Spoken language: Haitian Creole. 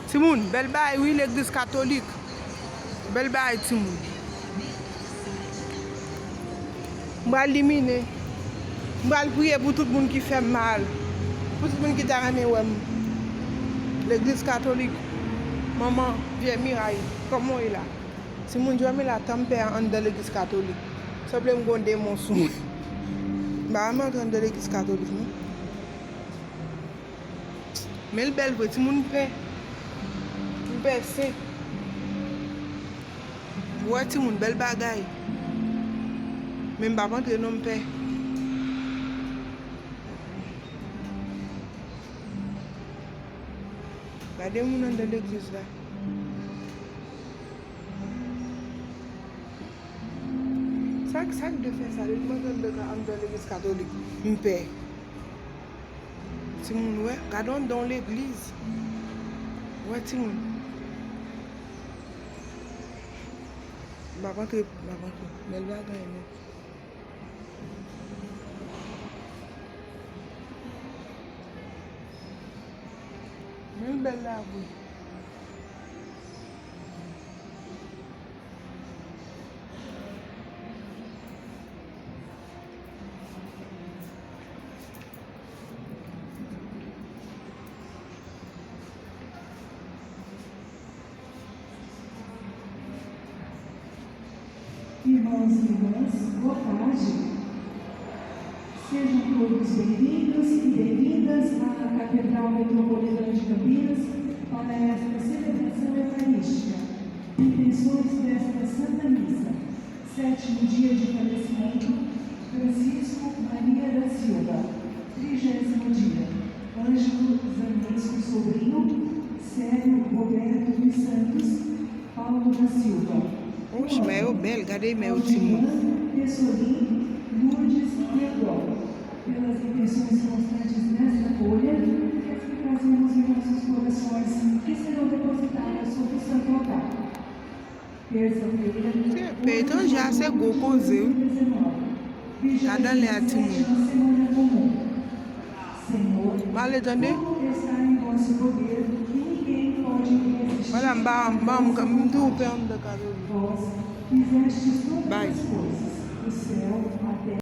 Timoun, bel bay, oui, l'église catholique. Bel bay, Timoun. M'bral liminer. M'bral prier pour tout le monde qui fait mal. Pour tout le monde qui t'a ramené, ouais. L'église catholique. Maman, viens, Miraille. Comment il est là? Timoun, je vais mettre la tempête en de l'église catholique. Ça peut me gonder mon sou. Bah, je suis de l'église catholique, non? Mais le bel petit monde paix. Paix, c'est. Ouais, petit monde, belle bagaille. Même pas rentrer non paix. Regardez mon nom de l'église là. Ça de faire ça, le monde de l'église catholique. Une paix. Petit monde, ouais, regardons dans l'église. Ouais, petit monde. Bah, rentrer. Belle bagaille. Même belle là, oui. Irmãos e irmãs, boa tarde. Sejam todos bem-vindos e bem-vindas à Catedral Metropolitana de Campinas para esta celebração eucarística. Intenções desta Santa Missa. 7º dia de falecimento, Francisco Maria da Silva. 30º dia, Ângelo Zanesco Sobrinho, Célio Roberto dos Santos, Paulo da Silva. Oxe, mas é o belo, cadê meu Timoun? Pessolim, Lourdes e Eduardo. Pelas intenções constantes nesta folha, que trazemos em nossos corações, que serão depositadas sobre o Santo Altar. Terça-feira, Então já chegou com o Zeu. Cada lea Timoun. Vale, entendeu? Está em vosso poder e ninguém pode resistir. Olha, vamos, muito perto da casa. Vós fizestes todas Bye. as coisas, o céu, a terra.